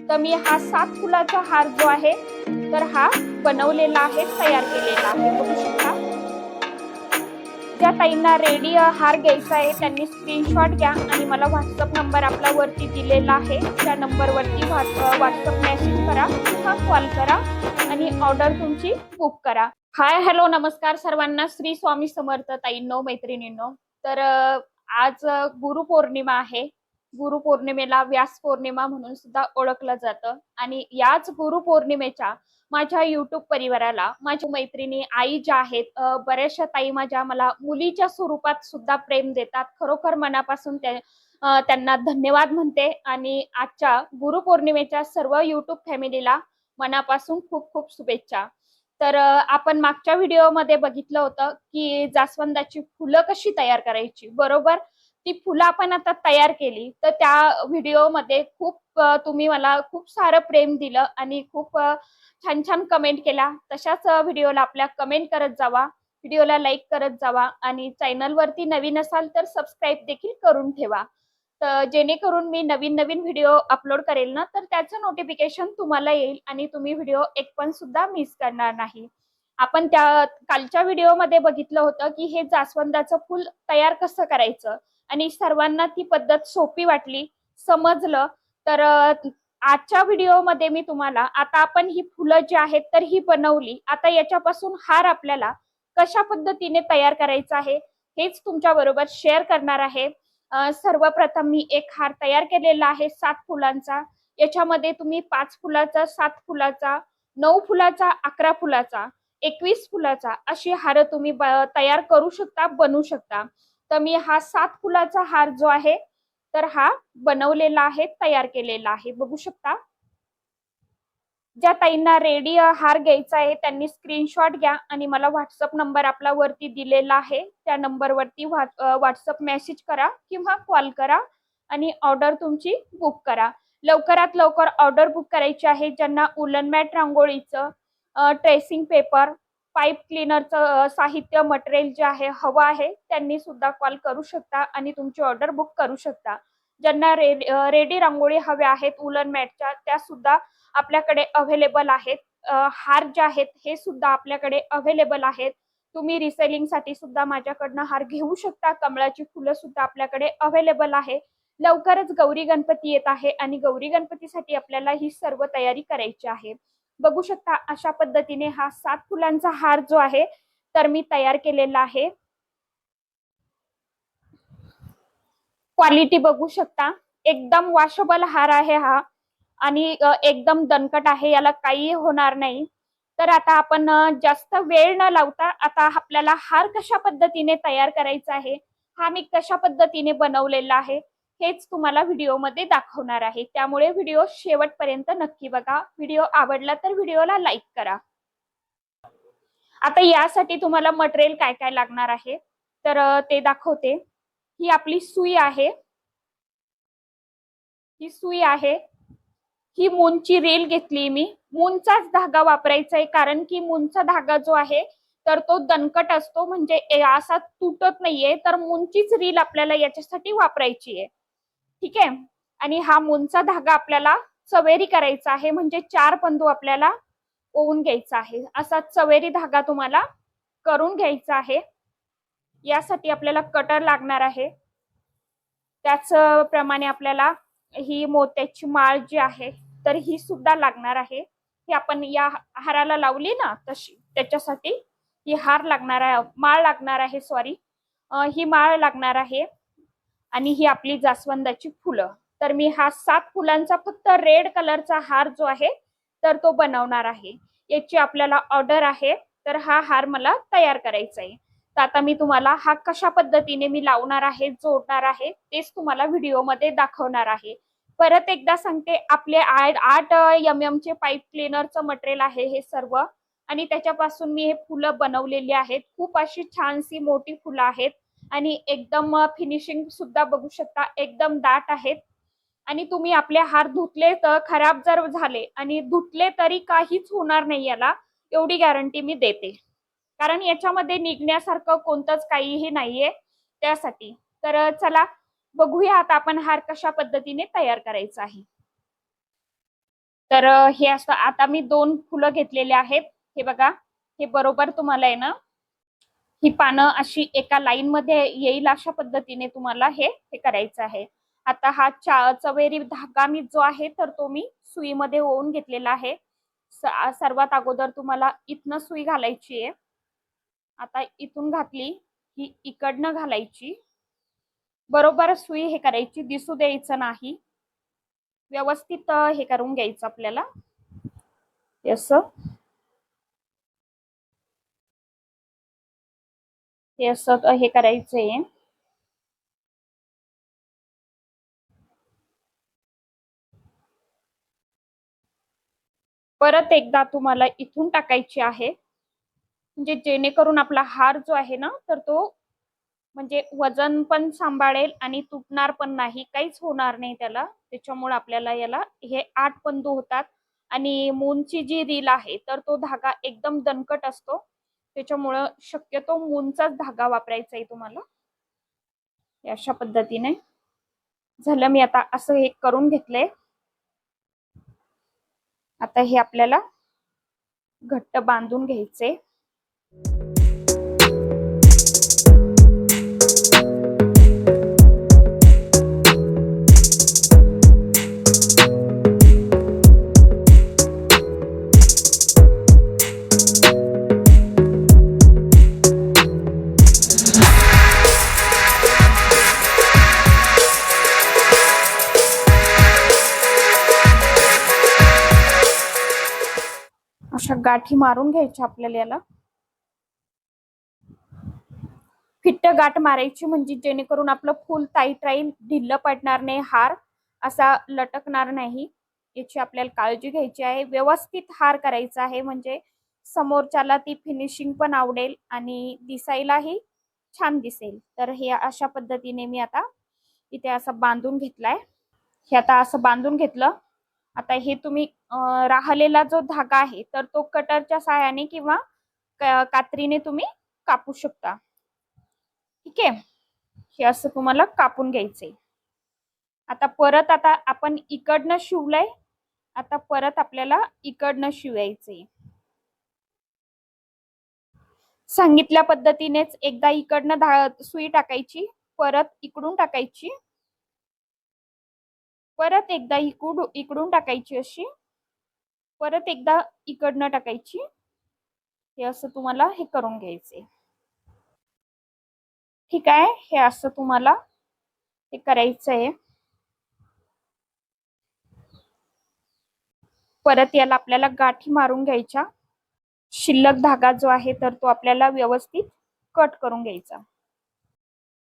तर मी हा 7 फुलाचा हार जो आहे तर हा बनवलेला आहे, तयार केलेला आहे, बघू शकता। ज्या ताईंना रेडी हार घ्यायचा आहे त्यांनी स्क्रीनशॉट घ्या आणि मला व्हॉट्सअप नंबर आपला वरती दिलेला आहे, त्या नंबरवरती व्हॉट्सअप मेसेज करा किंवा कॉल करा आणि ऑर्डर तुमची बुक करा। हाय हॅलो नमस्कार सर्वांना, श्री स्वामी समर्थ ताईंनो, मैत्रिणींनो। तर आज गुरुपौर्णिमा आहे। गुरुपौर्णिमेला व्यास पौर्णिमा म्हणून सुद्धा ओळखलं जातं आणि याच गुरुपौर्णिमेच्या माझ्या युट्यूब परिवाराला माझ्या मैत्रिणी आई ज्या आहेत, बऱ्याचशा ताई माझ्या मला मुलीच्या स्वरूपात सुद्धा प्रेम देतात। खरोखर मनापासून त्यांना धन्यवाद म्हणते आणि आजच्या गुरुपौर्णिमेच्या सर्व युट्यूब फॅमिलीला मनापासून खूप खूप शुभेच्छा। तर आपण मागच्या व्हिडिओमध्ये बघितलं होतं की जास्वंदाची फुलं कशी तयार करायची, बरोबर। ती फुलं आपण आता तयार केली, तर त्या व्हिडिओमध्ये तुम्ही मला खूप सारं प्रेम दिलं आणि खूप छान छान कमेंट केल्या। तशाच व्हिडिओला आपल्या कमेंट करत जावा, व्हिडिओला लाईक करत जावा आणि चॅनलवरती नवीन असाल तर सबस्क्राईब देखील करून ठेवा, तर जेणेकरून मी नवीन नवीन व्हिडिओ अपलोड करेल ना, तर त्याचं नोटिफिकेशन तुम्हाला येईल आणि तुम्ही व्हिडिओ एक पण सुद्धा मिस करणार नाही। आपण त्या कालच्या व्हिडिओमध्ये बघितलं होतं की हे जास्वंदाचं फूल तयार कसं करायचं आणि सर्वांना ती पद्धत सोपी वाटली, समजलं। तर आजच्या व्हिडिओमध्ये मी तुम्हाला आता आपण ही फुलं जी आहेत तर ही बनवली, आता याच्यापासून हार आपल्याला कशा पद्धतीने तयार करायचा आहे हेच तुमच्या बरोबर शेअर करणार आहे। सर्वप्रथम मी एक हार तयार केलेला आहे 7 फुलांचा। याच्यामध्ये तुम्ही 5 फुलाचा, 7 फुलाचा, 9 फुलाचा, 11 फुलाचा, 21 फुलाचा अशी हार तुम्ही तयार करू शकता, बनवू शकता। तर मी हा 7 फुलाचा हार जो आहे तर हा बनवलेला आहे, तयार केलेला आहे, बघू शकता। ज्या ताईंना रेडी हार घ्यायचा आहे त्यांनी स्क्रीनशॉट घ्या आणि मला व्हॉट्सअप नंबर आपला वरती दिलेला आहे, त्या नंबरवरती व्हॉट्सअप मेसेज करा किंवा कॉल करा आणि ऑर्डर तुमची बुक करा। लवकरात लवकर ऑर्डर बुक करायची आहे। ज्यांना woollen mat रांगोळीचं, tracing paper, pipe क्लीनरचं साहित्य मटेरियल जे आहे हवं आहे त्यांनी सुद्धा कॉल करू शकता आणि तुमची ऑर्डर बुक करू शकता। ज्यांना रेडी रांगोळी हव्या आहेत उलन मॅटच्या, त्या सुद्धा आपल्याकडे अवेलेबल आहेत। हार जे आहेत हे सुद्धा आपल्याकडे अवेलेबल आहेत। तुम्ही रिसेलिंग साठी सुद्धा माझ्याकडनं हार घेऊ शकता। कमळाची फुलं सुद्धा आपल्याकडे अवेलेबल आहे। लवकरच गौरी गणपती येत आहे आणि गौरी गणपतीसाठी आपल्याला ही सर्व तयारी करायची आहे। बघू शकता अशा पद्धतीने हा 7 फुलांचा हार जो आहे तर मी तयार केलेला आहे। क्वालिटी बघू शकता, एकदम वॉशेबल हार आहे हा आणि एकदम दणकट आहे, याला काही होणार नाही। तर आता आपण जास्त वेळ न लावता आता आपल्याला हार कशा पद्धतीने तयार करायचा आहे, हा मी कशा पद्धतीने बनवलेला आहे हेच तुम्हाला व्हिडिओमध्ये दाखवणार आहे। त्यामुळे व्हिडिओ शेवटपर्यंत नक्की बघा। व्हिडिओ आवडला तर व्हिडिओला लाईक करा। आता यासाठी तुम्हाला मटेरियल काय काय लागणार आहे तर ते दाखवते। ही आपली सुई आहे, ही सुई आहे, ही मूनची रील घेतली मी। मूनचाच धागा वापरायचा आहे कारण की मूनचा धागा जो आहे तर तो दणकट असतो, म्हणजे असा तुटत नाहीये, तर मूनचीच रील आपल्याला याच्यासाठी वापरायची आहे, ठीक आहे। आणि हा मूनचा धागा आपल्याला चवेरी करायचा आहे, म्हणजे 4 पंधू आपल्याला ओवून घ्यायचा आहे। असा चवेरी धागा तुम्हाला करून घ्यायचा आहे। यासाठी आपल्याला कटर लागणार आहे, त्याचप्रमाणे आपल्याला ही मोत्याची माळ जी आहे तर ही सुद्धा लागणार आहे। ही आपण या हाराला लावली ना तशी, त्याच्यासाठी ही हार लागणार आहे, माळ लागणार आहे, सॉरी, ही माळ लागणार आहे आणि ही आपली जास्वंदाची फुलं। तर मी हा 7 फुलांचा फक्त रेड कलरचा हार जो आहे तर तो बनवणार आहे। याची आपल्याला ऑर्डर आहे, तर हा हार मला तयार करायचा आहे। तर आता मी तुम्हाला हा कशा पद्धतीने मी लावणार आहे, जोडणार आहे तेच तुम्हाला व्हिडिओमध्ये दाखवणार आहे। परत एकदा सांगते, आपले 8 mm चे पाईप क्लीनरचं मटेरियल आहे हे सर्व आणि त्याच्यापासून मी हे फुलं बनवलेली आहेत। खूप अशी छानशी मोठी फुलं आहेत आणि एकदम फिनिशिंग सुद्धा बघू शकता, एकदम दाट आहेत। आणि तुम्ही आपले हार धुतले तर खराब जर झाले आणि धुतले तरी काहीच होणार नाही, याला एवढी गॅरंटी मी देते, कारण याच्यामध्ये निघण्यासारखं कोणतंच काहीही नाहीये त्यासाठी। तर चला बघूया आता आपण हार कशा पद्धतीने तयार करायचा आहे। तर हे असं आता मी 2 फुलं घेतलेले आहेत. हे बघा, हे बरोबर तुम्हाला आहे ना, ही पानं अशी एका लाईन मध्ये येईल अशा पद्धतीने तुम्हाला हे करायचं आहे. आता हा चवेरी धागा मी जो आहे तर तो मी सुईमध्ये ओवून घेतलेला आहे. सर्वात अगोदर तुम्हाला इथनं सुई घालायची आहे. आता इथून घातली की इकडनं घालायची. बरोबर सुई हे करायची, दिसू द्यायचं नाही. व्यवस्थित हे करून घ्यायचं आपल्याला असं. हे असं हे करायचंय. परत एकदा तुम्हाला इथून टाकायची आहे, म्हणजे जेणेकरून आपला हार जो आहे ना तर तो म्हणजे वजन पण सांभाळेल आणि तुटणार पण नाही, काहीच होणार नाही त्याला. त्याच्यामुळे आपल्याला याला हे 8 पंदू होतात. आणि मूनची जी रील आहे तर तो धागा एकदम दणकट असतो, त्याच्यामुळं शक्यतो मूनचाच धागा वापरायचा आहे तुम्हाला. अशा पद्धतीने झालं. मी आता असं हे करून घेतलंय. आता हे आपल्याला घट्ट बांधून घ्यायचे. अशा गाठी मारून घ्यायच्या आपल्याला. याला फिट्ट गाठ मारायची, म्हणजे जेणेकरून आपलं फुल टाईट राहील, ढिल्ल पडणार नाही, हार असा लटकणार नाही, याची आपल्याला काळजी घ्यायची आहे. व्यवस्थित हार करायचा आहे, म्हणजे समोरच्याला ती फिनिशिंग पण आवडेल आणि दिसायलाही छान दिसेल. तर हे अशा पद्धतीने मी आता इथे असं बांधून घेतलाय. हे आता असं बांधून घेतलं. आता हे तुम्ही राहिलेला जो धागा आहे तर तो कटरच्या सहाय्याने किंवा कात्रीने तुम्ही कापू शकता. ठीक आहे, हे असं तुम्हाला कापून घ्यायचंय. आता परत आता आपण इकडनं शिवलंय, आता परत आपल्याला इकडनं शिवायचंय. सांगितल्या पद्धतीनेच एकदा इकडनं सुई टाकायची, परत इकडून टाकायची, परत एकदा इकडून टाकायची अशी, परत एकदा इकडनं टाकायची. हे असं तुम्हाला हे करून घ्यायचंय. ठीक आहे, हे असं तुम्हाला हे करायचंय. परत याला आपल्याला गाठी मारून घ्यायच्या. शिल्लक धागा जो आहे तर तो आपल्याला व्यवस्थित कट करून घ्यायचा.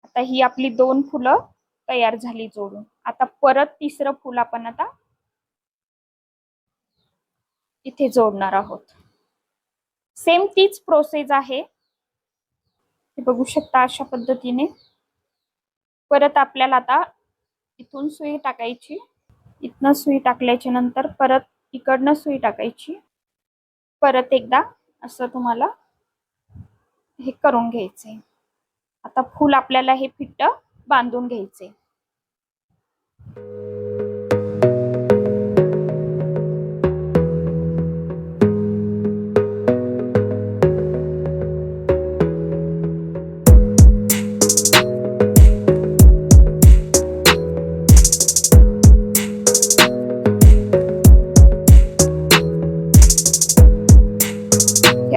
आता ही आपली 2 फुलं तयार झाली जोडून. आता परत तिसरं फुल आपण आता इथे जोडणार आहोत. सेम तीच प्रोसेस आहे, हे बघू शकता अशा पद्धतीने. परत आपल्याला आता इथून सुई टाकायची, इथनं सुई टाकल्याच्या नंतर परत इकडनं सुई टाकायची, परत एकदा असं तुम्हाला हे करून घ्यायचंय. आता फूल आपल्याला हे फिट्ट बांधून घ्यायचे.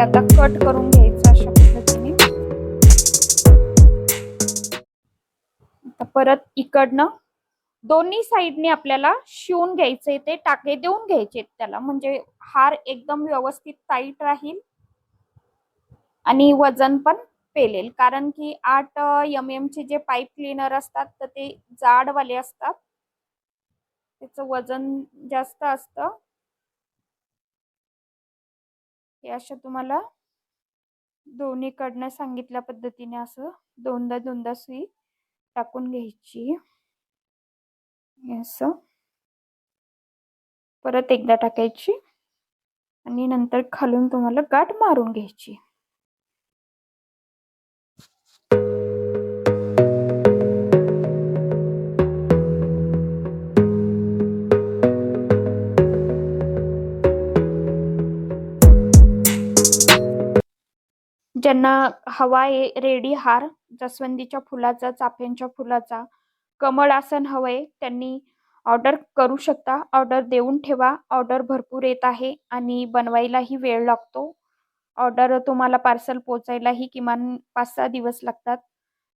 आता कट करून घ्यायचं अशा पद्धतीने. आता परत इकडनं दोन्ही साइडने आपल्याला शिवून घ्यायचे, ते टाके देऊन घ्यायचे त्याला, म्हणजे हार एकदम व्यवस्थित टाईट राहील आणि वजन पण पेलेल. कारण की 8 mm चे जे पाईप क्लीनर असतात तर ते जाडवाले असतात, त्याचं वजन जास्त असतं. हे असं तुम्हाला दोन्हीकडनं सांगितल्या पद्धतीने असं दोनदा दोनदा सुई टाकून घ्यायची. असं परत एकदा टाकायची आणि नंतर खालून तुम्हाला गाठ मारून घ्यायची. ज्यांना हवा आहे रेडी हार जास्वंदीच्या फुलाचा, चाफ्यांच्या फुलाचा, कमळ आसन हवंय त्यांनी ऑर्डर करू शकता. ऑर्डर देऊन ठेवा. ऑर्डर भरपूर येत आहे आणि बनवायलाही वेळ लागतो. ऑर्डर तुम्हाला पार्सल पोहोचायलाही किमान 5-6 दिवस लागतात.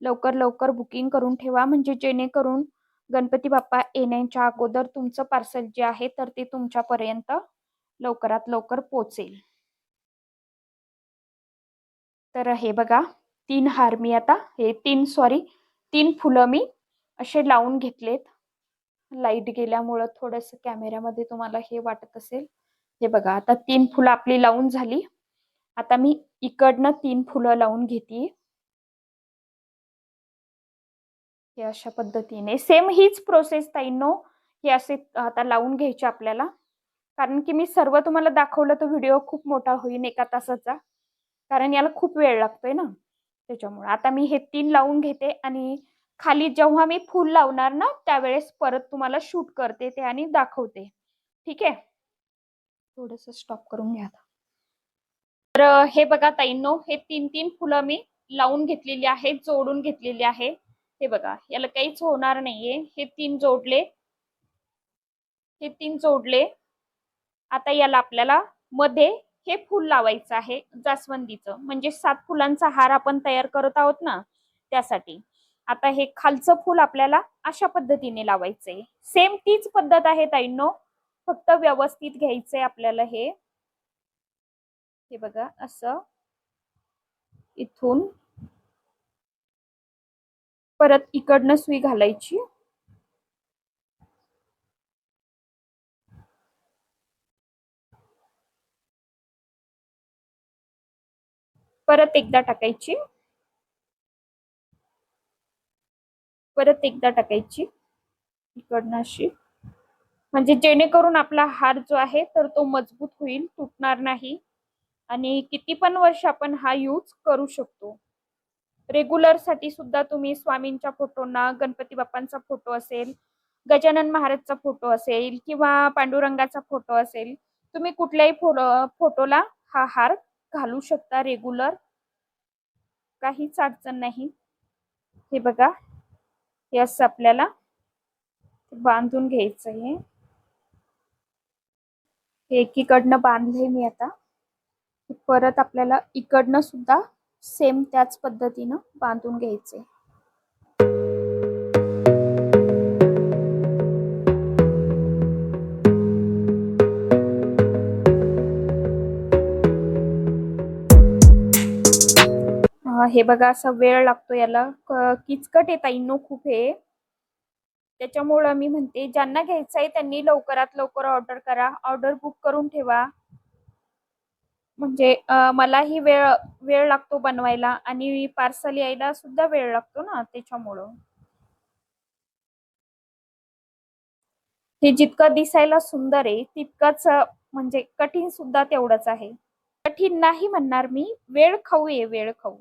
लवकर लवकर बुकिंग करून ठेवा, म्हणजे जेणेकरून गणपती बाप्पा येण्याच्या अगोदर तुमचं पार्सल जे आहे तर ते तुमच्यापर्यंत लवकरात लवकर पोहोचेल. तर हे बघा 3 हार मी आता हे 3 फुलं मी असे लावून घेतलेत. लाईट गेल्यामुळं थोडंसं कॅमेऱ्यामध्ये तुम्हाला हे वाटत असेल. हे बघा आता 3 फुलं आपली लावून झाली. आता मी इकडनं 3 फुलं लावून घेते. हे अशा पद्धतीने सेम हीच प्रोसेस ताईंनो, हे असे आता लावून घ्यायचे आपल्याला. कारण की मी सर्व तुम्हाला दाखवलं तर व्हिडिओ खूप मोठा होईल 1 तासाचा. कारण याला खूप वेळ लागतोय ना, त्याच्यामुळे आता मी हे 3 लावून घेते आणि खाली जेव्हा मी फूल लावणार ना त्यावेळेस परत तुम्हाला शूट करते ते आणि दाखवते. ठीक आहे, थोडस स्टॉप करून घ्या. तर हे बघा ताईंनो, हे 3 फुलं मी लावून घेतलेली आहेत, जोडून घेतलेली आहे. हे बघा याला काहीच होणार नाहीये. हे 3 जोडले, हे 3 जोडले. आता याला आपल्याला मध्ये हे फूल लावायचं आहे जास्वंदीचं, म्हणजे 7 फुलांचा हार आपण तयार करत आहोत ना त्यासाठी. आता हे खालचं फूल आपल्याला अशा पद्धतीने लावायचंय. सेम तीच पद्धत आहे ताईंनो, फक्त व्यवस्थित घ्यायचंय आपल्याला. हे बघा असं इथून परत इकडनं सुई घालायची. परत एकदा टाकायची, परत एकदा टाकायची इकडनं अशी, म्हणजे जेणेकरून आपला हार जो आहे तर तो मजबूत होईल, तुटणार नाही आणि किती पण वर्ष आपण हा यूज करू शकतो. रेग्युलर साठी सुद्धा तुम्ही स्वामींच्या फोटोना, गणपती बाप्पांचा फोटो असेल, गजानन महाराजचा फोटो असेल किंवा पांडुरंगाचा फोटो असेल, तुम्ही कुठल्याही फोटोला हा हार घालू शकता रेग्युलर, काहीच अडचण नाही. हे बघा हे असं आपल्याला बांधून घ्यायचं आहे. एकीकडनं बांधले मी आता, परत आपल्याला इकडनं सुद्धा सेम त्याच पद्धतीनं बांधून घ्यायचे. हे बघा असा वेळ लागतो याला, किचकट आहे ताईंनो खूप हे. त्याच्यामुळं मी म्हणते ज्यांना घ्यायचं आहे त्यांनी लवकरात लवकर ऑर्डर करा, ऑर्डर बुक करून ठेवा. म्हणजे मलाही वेळ वेळ लागतो बनवायला आणि पार्सल यायला सुद्धा वेळ लागतो ना, त्याच्यामुळं. हे जितकं दिसायला सुंदर आहे तितकंच म्हणजे कठीण सुद्धा तेवढंच आहे. कठीण नाही म्हणणार मी, वेळ खाऊ आहे, वेळ खाऊ.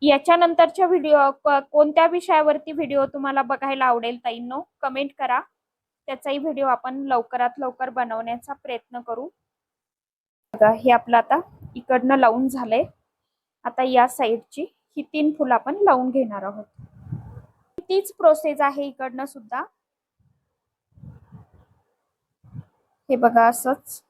याच्यानंतरच्या व्हिडिओ कोणत्या विषयावरती व्हिडिओ तुम्हाला बघायला आवडेल ताईंनो, कमेंट करा. त्याचाही व्हिडिओ आपण लवकरात लवकर बनवण्याचा प्रयत्न करू. हे आपलं आता इकडनं लावून झालंय. आता या साईडची ही 3 फुलं आपण लावून घेणार आहोत. तीच प्रोसेस आहे इकडनं सुद्धा. हे बघा असंच.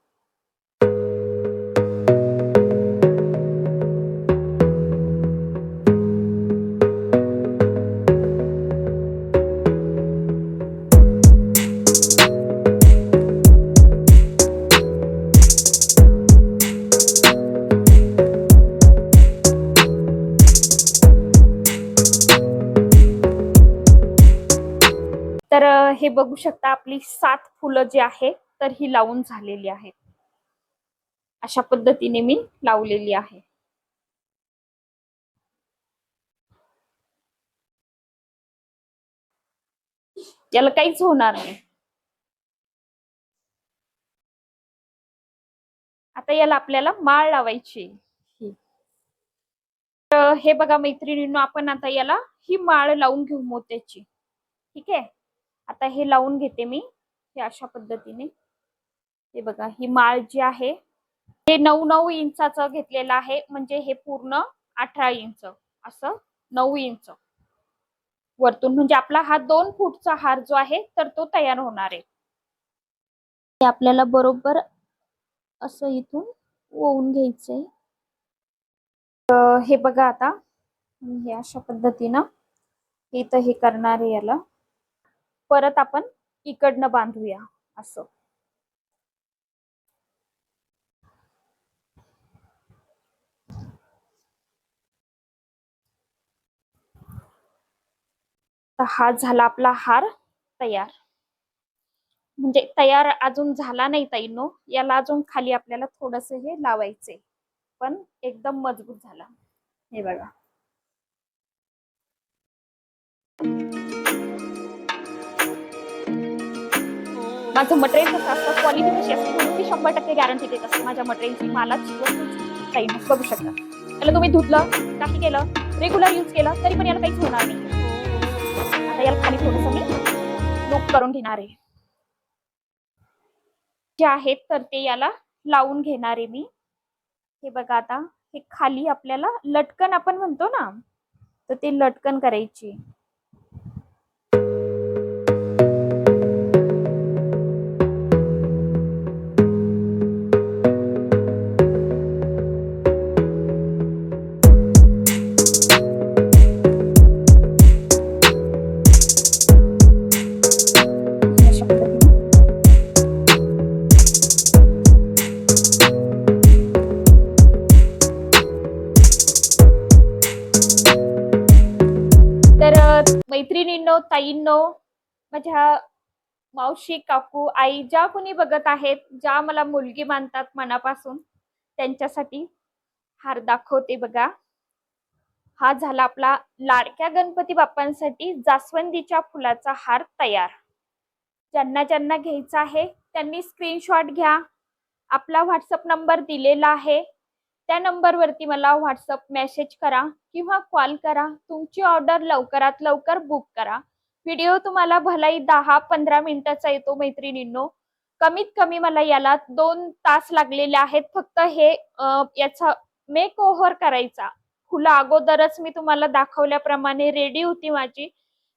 तर हे बघू शकता आपली 7 फुलं जी आहे तर ही लावून झालेली आहेत. अशा पद्धतीने मी लावलेली आहे. याला काहीच होणार नाही. आता याला आपल्याला माळ लावायची. तर हे बघा मैत्रिणींनो, आपण आता याला ही माळ लावून घेऊ मोत्याची. ठीक आहे, आता हे लावून घेते मी हे अशा पद्धतीने. हे बघा, ही माळ जी आहे हे 9-9 इंचाचं घेतलेलं आहे, म्हणजे हे पूर्ण 18 इंच, असं 9 इंच वरतून, म्हणजे आपला हा 2 फूटचा हार जो आहे तर तो तयार होणार आहे. हे आपल्याला बरोबर असं इथून ओवून घ्यायचंय. हे बघा, आता हे अशा पद्धतीनं इथं हे करणार आहे. याला परत आपण इकडनं बांधूया असं. हा झाला आपला हार तयार. म्हणजे तयार अजून झाला नाही ताईंनो, याला अजून खाली आपल्याला थोडस हे लावायचे, पण एकदम मजबूत झाला. हे बघा, माझं मटेरियल कसं असतं, क्वालिटी कशी असते म्हणून मी 100% गॅरंटी देत असते माझ्या मटेरियलची. मालाची वस्तूची ताईंनो बघू शकता. याला तुम्ही धुतलं, काही केलं, रेग्युलर यूज केलं तरी पण याला काहीच होणार नाही. आता याला खाली थोडस मी लूप करून घेणार आहे. जे आहेत तर ते याला लावून घेणार आहे मी. हे बघा, आता हे खाली आपल्याला लटकन आपण म्हणतो ना, तर ते लटकन करायची. मैत्रिणींनो, ताईंनो, माझ्या मावशी, काकू, आई, ज्या कोणी बघत आहेत, ज्या मला मुलगी मानतात मनापासून, त्यांच्यासाठी हार दाखवते बघा. हा झाला आपला लाडक्या गणपती बाप्पांसाठी जास्वंदीच्या फुलाचा हार तयार. ज्यांना ज्यांना घ्यायचा आहे त्यांनी स्क्रीनशॉट घ्या. आपला व्हॉट्सअप नंबर दिलेला आहे, त्या नंबरवरती मला व्हॉट्सअप मेसेज करा किंवा कॉल करा. तुमची ऑर्डर लवकरात लवकर बुक करा. व्हिडिओ तुम्हाला भलाई 10-15 मिनिटाचा येतो मैत्रिणींनो. कमीत कमी मला याला 2 तास लागलेले आहेत फक्त हे याचा मेक ओव्हर करायचा. फुलं अगोदरच मी तुम्हाला दाखवल्याप्रमाणे रेडी होती माझी,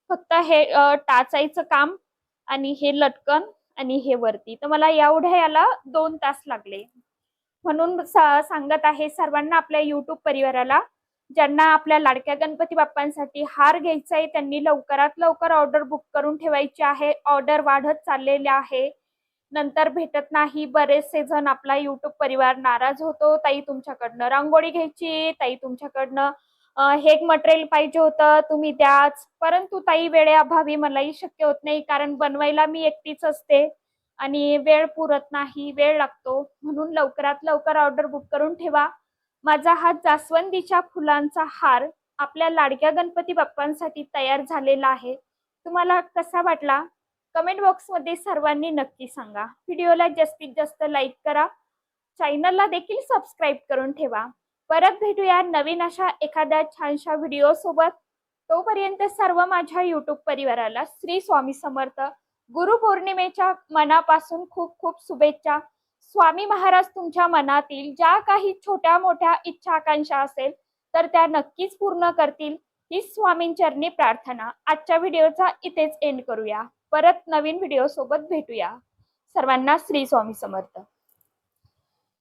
फक्त हे टाचायचं काम आणि हे लटकन आणि हे वरती, तर मला एवढ्या याला 2 तास लागले. म्हणून सांगत आहे सर्वांना, आपल्या युट्यूब परिवाराला, ज्यांना आपल्या लाडक्या गणपती बाप्पांसाठी हार घ्यायचा आहे त्यांनी लवकरात लवकर ऑर्डर बुक करून ठेवायची आहे. ऑर्डर वाढत चाललेले आहे, नंतर भेटत नाही. बरेचसे जण आपला युट्यूब परिवार नाराज होतो, ताई तुमच्याकडनं रांगोळी घ्यायची, ताई तुमच्याकडनं हे मटेरियल पाहिजे होतं, तुम्ही द्याच. परंतु ताई वेळेअभावी मलाही शक्य होत नाही, कारण बनवायला मी एकटीच असते आणि वेळ पुरत नाही, वेळ लागतो. म्हणून लवकरात लवकर ऑर्डर बुक करून ठेवा. माझा हा जास्वंदीच्या फुलांचा हार आपल्या लाडक्या गणपती बाप्पांसाठी तयार झालेला आहे. तुम्हाला कसा वाटला कमेंट बॉक्समध्ये सर्वांनी नक्की सांगा. व्हिडिओला जास्तीत जास्त लाईक करा, चॅनलला देखील सबस्क्राईब करून ठेवा. परत भेटूया नवीन अशा एखाद्या छानशा व्हिडिओ सोबत. तोपर्यंत सर्व माझ्या युट्यूब परिवाराला श्री स्वामी समर्थ गुरुपौर्णिमेच्या मनापासून खूप खूप शुभेच्छा. स्वामी महाराज तुमच्या मनातील ज्या काही छोट्या मोठ्या इच्छा आकांक्षा असेल तर त्या नक्कीच पूर्ण करतील, ही स्वामींचरणी प्रार्थना. आजच्या व्हिडिओचा इथेच एंड करूया. परत नवीन व्हिडिओ सोबत भेटूया. सर्वांना श्री स्वामी समर्थ.